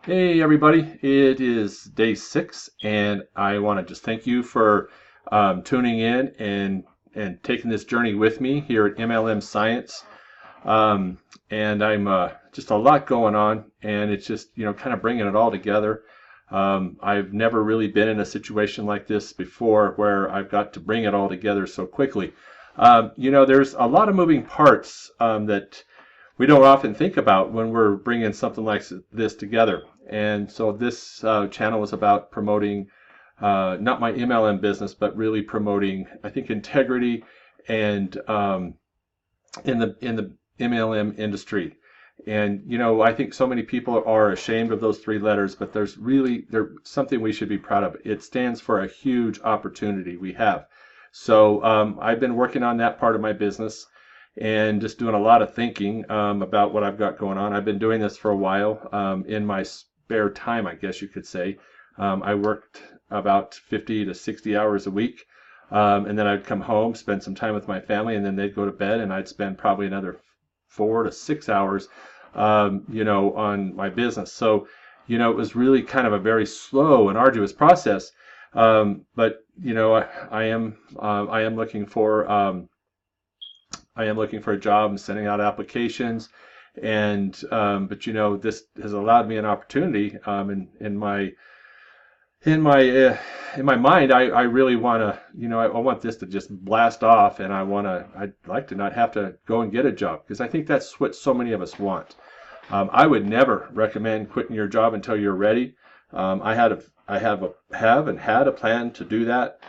Hey everybody, it is day 6 and I want to just thank you for tuning in and taking this journey with me here at MLM Science. And I'm just a lot going on, and it's just kind of bringing it all together. I've never really been in a situation like this before where I've got to bring it all together so quickly. There's a lot of moving parts that we don't often think about when we're bringing something like this together. And so this channel is about promoting not my MLM business, but really promoting, I think, integrity and in the MLM industry. And I think so many people are ashamed of those 3 letters, but there's something we should be proud of. It stands for a huge opportunity we have. So I've been working on that part of my business and just doing a lot of thinking about what I've got going on. I've been doing this for a while in my spare time, I guess you could say. I worked about 50 to 60 hours a week, and then I'd come home, spend some time with my family, and then they'd go to bed, and I'd spend probably another 4 to 6 hours, on my business. So, it was really kind of a very slow and arduous process. But I am looking for a job and sending out applications, and but this has allowed me an opportunity in my mind. I really want to, I want this to just blast off, and I'd like to not have to go and get a job, because I think that's what so many of us want. I would never recommend quitting your job until you're ready. I have and had a plan to do that.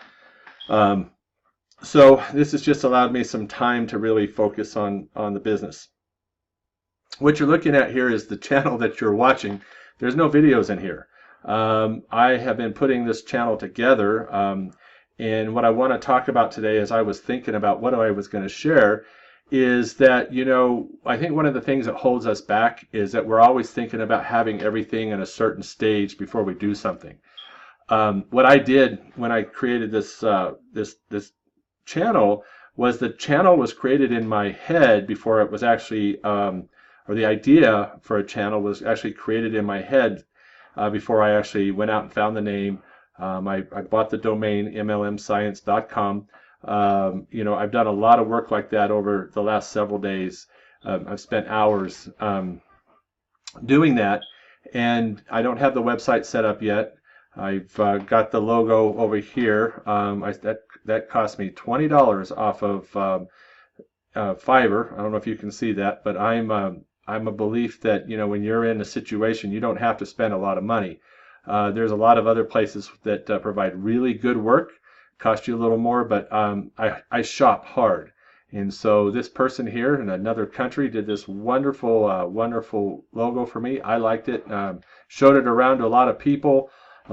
So this has just allowed me some time to really focus on the business. What you're looking at here is the channel that you're watching. There's no videos in here. I have been putting this channel together, and what I want to talk about today, as I was thinking about what I was going to share, is that I think one of the things that holds us back is that we're always thinking about having everything in a certain stage before we do something. What I did when I created this channel was the channel was created in my head before it was actually, or the idea for a channel was actually created in my head before I actually went out and found the name. I bought the domain mlmscience.com. I've done a lot of work like that over the last several days. I've spent hours doing that, and I don't have the website set up yet. I've got the logo over here. That cost me $20 off of Fiverr. I don't know if you can see that, but I'm a belief that when you're in a situation, you don't have to spend a lot of money. There's a lot of other places that provide really good work, cost you a little more, but I shop hard. And so this person here in another country did this wonderful, wonderful logo for me. I liked it. Showed it around to a lot of people.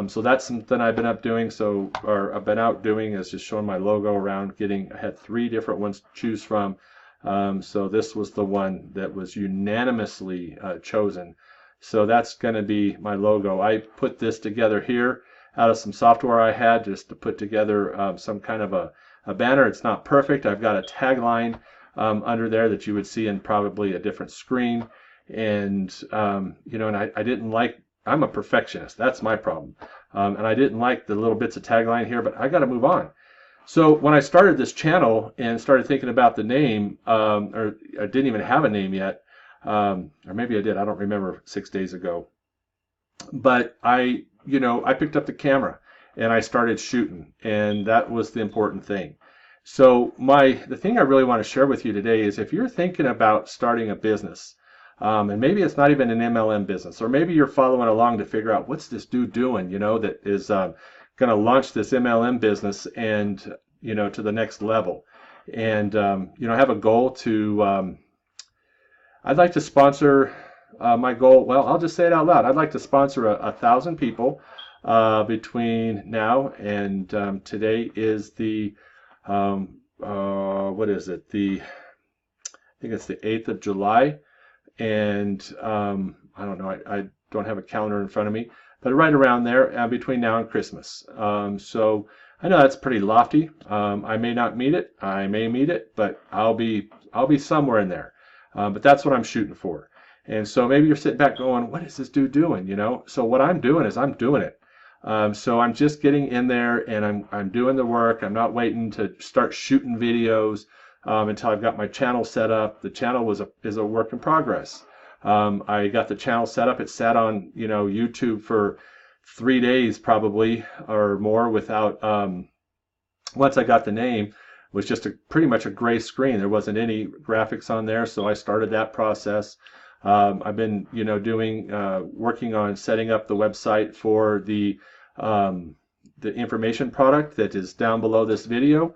So that's something I've been out doing. Is just showing my logo around. I had 3 different ones to choose from. So this was the one that was unanimously chosen. So that's going to be my logo. I put this together here out of some software I had just to put together some kind of a banner. It's not perfect. I've got a tagline under there that you would see in probably a different screen. And, and I didn't like, I'm a perfectionist. That's my problem. And I didn't like the little bits of tagline here, but I got to move on. So when I started this channel and started thinking about the name, or I didn't even have a name yet, or maybe I did, I don't remember, 6 days ago. But I picked up the camera and I started shooting, and that was the important thing. So the thing I really want to share with you today is, if you're thinking about starting a business, and maybe it's not even an MLM business, or maybe you're following along to figure out what's this dude doing, that is going to launch this MLM business and to the next level, and have a goal to. I'd like to sponsor. My goal. Well, I'll just say it out loud. I'd like to sponsor 1,000 people between now and today is the what is it? I think it's the 8th of July. And I don't know, I don't have a calendar in front of me, but right around there between now and Christmas. So I know that's pretty lofty. I may not meet it, I may meet it, but I'll be somewhere in there. But that's what I'm shooting for. And so maybe you're sitting back going, what is this dude doing? So what I'm doing is I'm doing it. So I'm just getting in there and I'm doing the work. I'm not waiting to start shooting videos until I've got my channel set up. The channel is a work in progress. I got the channel set up. It sat on YouTube for 3 days probably or more without. Once I got the name, it was just pretty much a gray screen. There wasn't any graphics on there, so I started that process. I've been working on setting up the website for the information product that is down below this video.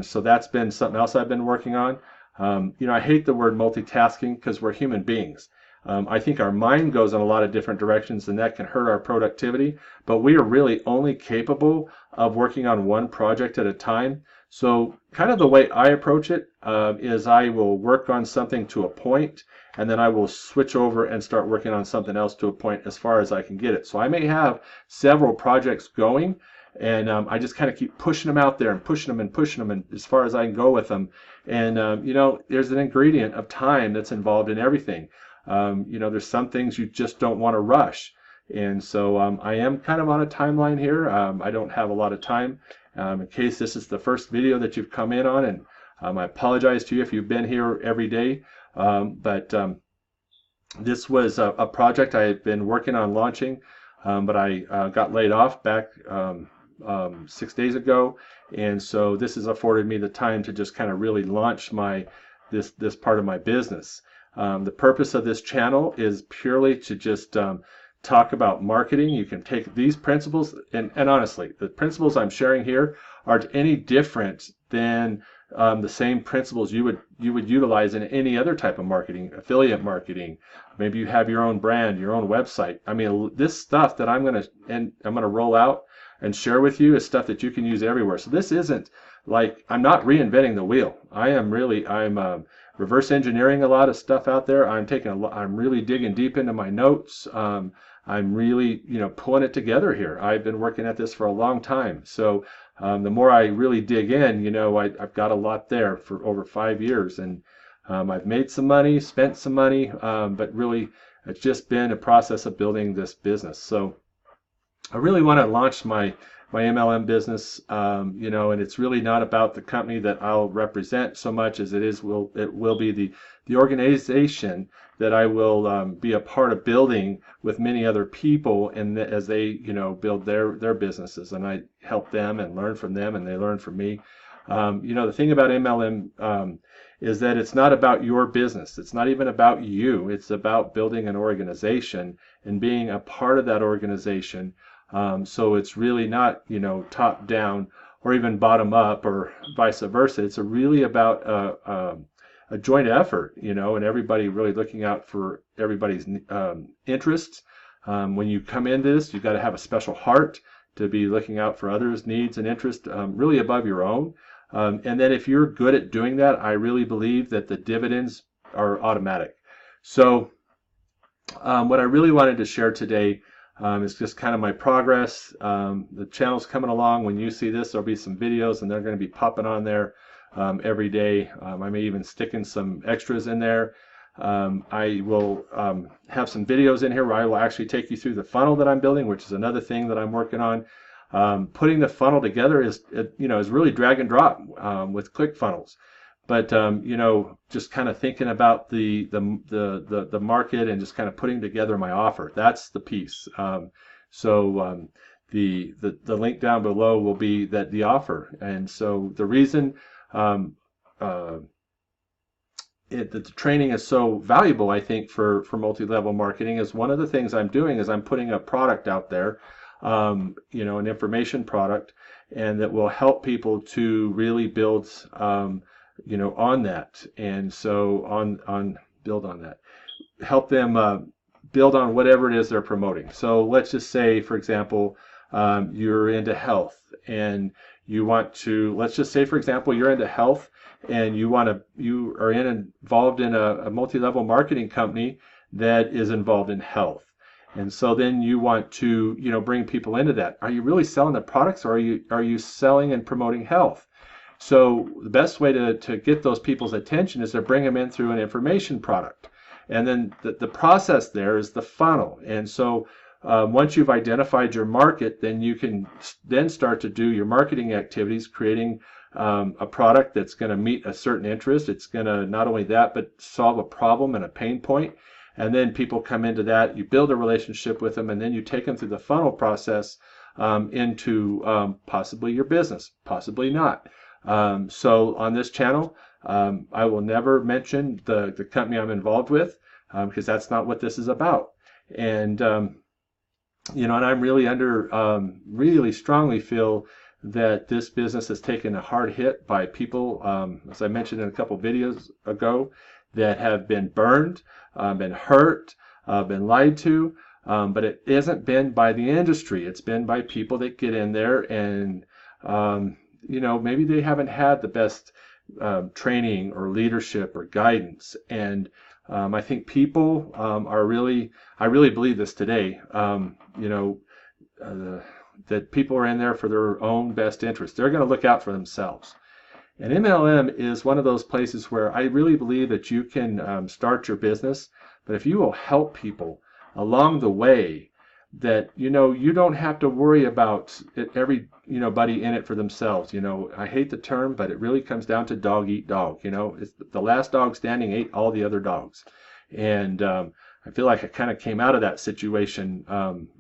So that's been something else I've been working on. I hate the word multitasking because we're human beings. I think our mind goes in a lot of different directions and that can hurt our productivity, but we are really only capable of working on one project at a time. So kind of the way I approach it is I will work on something to a point, and then I will switch over and start working on something else to a point as far as I can get it. So I may have several projects going, and I just kind of keep pushing them out there and pushing them and pushing them and as far as I can go with them. And there's an ingredient of time that's involved in everything. There's some things you just don't want to rush. And so I am kind of on a timeline here. I don't have a lot of time. In case this is the first video that you've come in on, and I apologize to you if you've been here every day. But this was a project I had been working on launching, but I got laid off back 6 days ago, and so this has afforded me the time to just kind of really launch this part of my business. The purpose of this channel is purely to just talk about marketing. You can take these principles, and honestly, the principles I'm sharing here aren't any different than the same principles you would utilize in any other type of marketing, affiliate marketing. Maybe you have your own brand, your own website. I mean, this stuff that I'm gonna roll out and share with you is stuff that you can use everywhere. So this isn't like, I'm not reinventing the wheel. I'm reverse engineering a lot of stuff out there. I'm really digging deep into my notes. I'm really, pulling it together here. I've been working at this for a long time. So the more I really dig in, I've got a lot there for over 5 years, and I've made some money, spent some money, but really it's just been a process of building this business. So I really want to launch my MLM business, and it's really not about the company that I'll represent so much as it will be the organization that I will be a part of building with many other people, and as they build their businesses, and I help them and learn from them, and they learn from me. The thing about MLM is that it's not about your business. It's not even about you. It's about building an organization and being a part of that organization. So it's really not, top down or even bottom up or vice versa. It's really about a joint effort, and everybody really looking out for everybody's interests. When you come into this, you've got to have a special heart to be looking out for others' needs and interests, really above your own. And then if you're good at doing that, I really believe that the dividends are automatic. So what I really wanted to share today is just kind of my progress. The channel's coming along. When you see this, there'll be some videos, and they're going to be popping on there every day. I may even stick in some extras in there. I will have some videos in here where I will actually take you through the funnel that I'm building, which is another thing that I'm working on. Putting the funnel together is really drag and drop with ClickFunnels. But just kind of thinking about the market and just kind of putting together my offer. That's the piece. So the link down below will be the offer. And so the reason the training is so valuable, I think, for multi-level marketing is one of the things I'm doing is I'm putting a product out there, an information product, and that will help people to really build on that, and so build on that, help them build on whatever it is they're promoting. So let's just say, for example, you're into health, and you want to, let's just say, for example, you're into health, and you are involved in a multi-level marketing company that is involved in health. And so then you want to, bring people into that. Are you really selling the products, or are you selling and promoting health? So the best way to get those people's attention is to bring them in through an information product. And then the process there is the funnel. And so once you've identified your market, then you can then start to do your marketing activities, creating a product that's going to meet a certain interest. It's going to not only that, but solve a problem and a pain point. And then people come into that, you build a relationship with them, and then you take them through the funnel process into possibly your business, possibly not. So on this channel, I will never mention the company I'm involved with because that's not what this is about. And you know, and I'm really really strongly feel that this business has taken a hard hit by people, as I mentioned in a couple videos ago, that have been burned, been hurt, been lied to, but it isn't been by the industry. It's been by people that get in there and, you know, maybe they haven't had the best training or leadership or guidance. And I think people are really, I really believe this today, you know, that people are in there for their own best interest. They're going to look out for themselves. And MLM is one of those places where I really believe that you can start your business, but if you will help people along the way, that, you know, you don't have to worry about everybody in it for themselves. You know, I hate the term, but it really comes down to dog eat dog. You know, it's the last dog standing ate all the other dogs. And I feel like I kind of came out of that situation,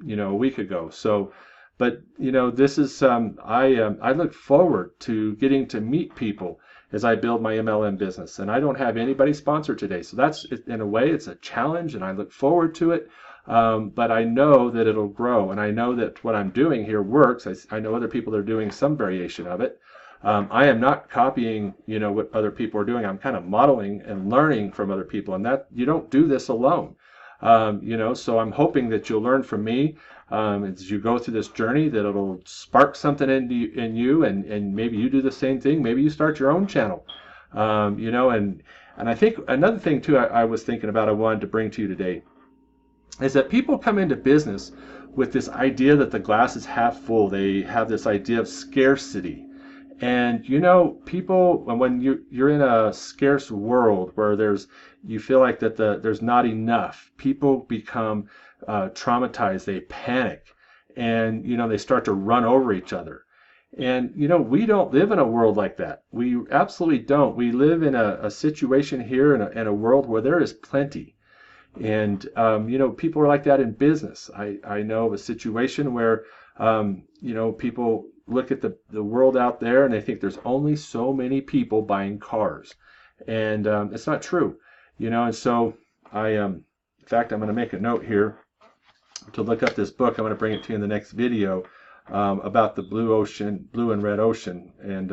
you know, a week ago. So, but, you know, this is, I look forward to getting to meet people as I build my MLM business. And I don't have anybody sponsored today. So that's, in a way, it's a challenge, and I look forward to it. But I know that it'll grow, and I know that what I'm doing here works. I know other people are doing some variation of it. I am not copying, you know, what other people are doing. I'm kind of modeling and learning from other people, and that you don't do this alone. You know, so I'm hoping that you'll learn from me as you go through this journey, that it'll spark something in you, and maybe you do the same thing. Maybe you start your own channel, you know, and I think another thing too I was thinking about, I wanted to bring to you today, is that people come into business with this idea that the glass is half full. They have this idea of scarcity. And you know, people, when you're in a scarce world where you feel like that there's not enough, people become traumatized. They panic, and you know, they start to run over each other. And you know, we don't live in a world like that. We absolutely don't. We live in a situation here in a world where there is plenty. And you know, people are like that in business. I know of a situation where you know, people look at the world out there and they think there's only so many people buying cars, and it's not true, you know. And so in fact, I'm going to make a note here to look up this book. I'm going to bring it to you in the next video about the blue and red ocean, and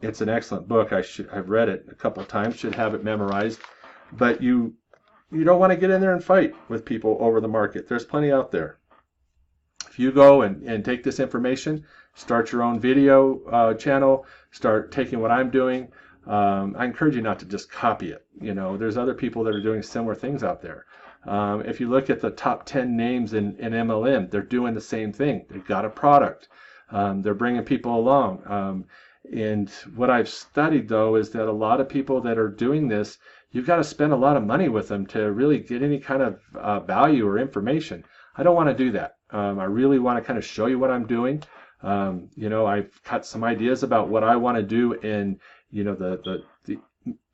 it's an excellent book. I've read it a couple of times, should have it memorized. But you don't want to get in there and fight with people over the market. There's plenty out there. If you go and take this information, start your own video channel, start taking what I'm doing, I encourage you not to just copy it. You know, there's other people that are doing similar things out there. If you look at the top 10 names in MLM, they're doing the same thing. They've got a product. They're bringing people along. And what I've studied, though, is that a lot of people that are doing this, you've got to spend a lot of money with them to really get any kind of value or information. I don't want to do that. I really want to kind of show you what I'm doing. You know, I've got some ideas about what I want to do in, you know, the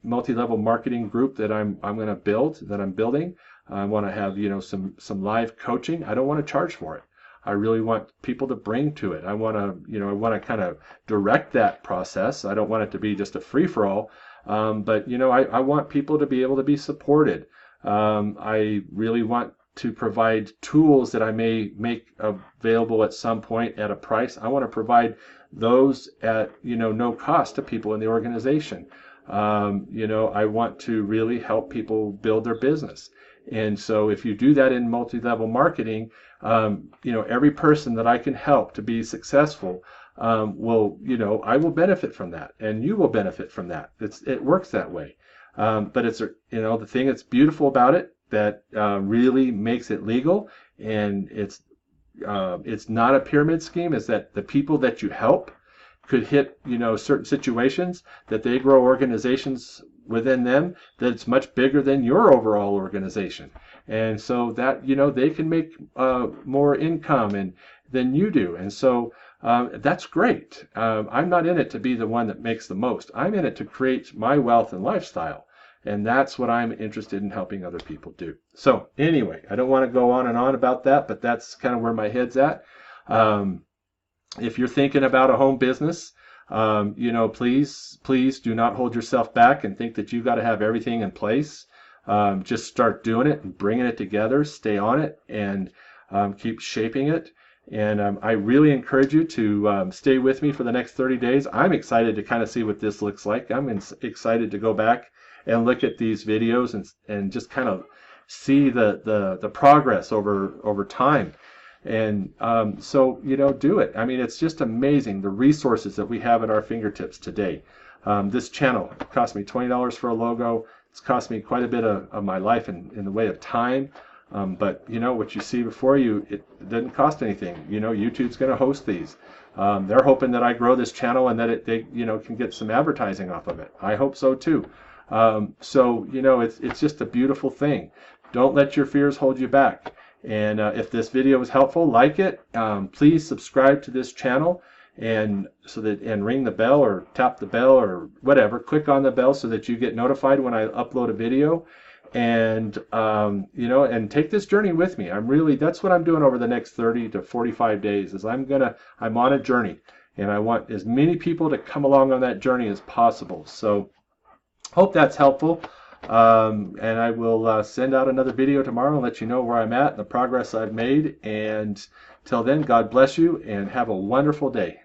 multi-level marketing group that I'm going to build, that I'm building. I want to have, you know, some live coaching. I don't want to charge for it. I really want people to bring to it. I want to, you know, I want to kind of direct that process. I don't want it to be just a free-for-all. But, you know, I want people to be able to be supported. I really want to provide tools that I may make available at some point at a price. I want to provide those at, you know, no cost to people in the organization. You know, I want to really help people build their business. And so if you do that in multi-level marketing, you know, every person that I can help to be successful will, you know, I will benefit from that, and you will benefit from that. It works that way. But it's, you know, the thing that's beautiful about it, that really makes it legal, and it's not a pyramid scheme, is that the people that you help could hit, you know, certain situations, that they grow organizations within them that's much bigger than your overall organization. And so that, they can make more income than you do. And so that's great. I'm not in it to be the one that makes the most. I'm in it to create my wealth and lifestyle. And that's what I'm interested in helping other people do. So anyway, I don't want to go on and on about that, but that's kind of where my head's at. If you're thinking about a home business, please do not hold yourself back and think that you've got to have everything in place. Just start doing it and bringing it together, stay on it, and keep shaping it. And I really encourage you to stay with me for the next 30 days. I'm excited to kind of see what this looks like. I'm excited to go back and look at these videos and just kind of see the progress over time. And so, do it. I mean, it's just amazing the resources that we have at our fingertips today. This channel cost me $20 for a logo. It's cost me quite a bit of my life in the way of time. But what you see before you, it doesn't cost anything. YouTube's going to host these. They're hoping that I grow this channel and that they can get some advertising off of it. I hope so too. So it's just a beautiful thing. Don't let your fears hold you back. And if this video was helpful, like it. Please subscribe to this channel and ring the bell or tap the bell or whatever. Click on the bell so that you get notified when I upload a video. And and take this journey with me. That's what I'm doing over the next 30 to 45 days. Is I'm on a journey, and I want as many people to come along on that journey as possible. So hope that's helpful. And I will send out another video tomorrow and let you know where I'm at and the progress I've made. And till then, God bless you and have a wonderful day.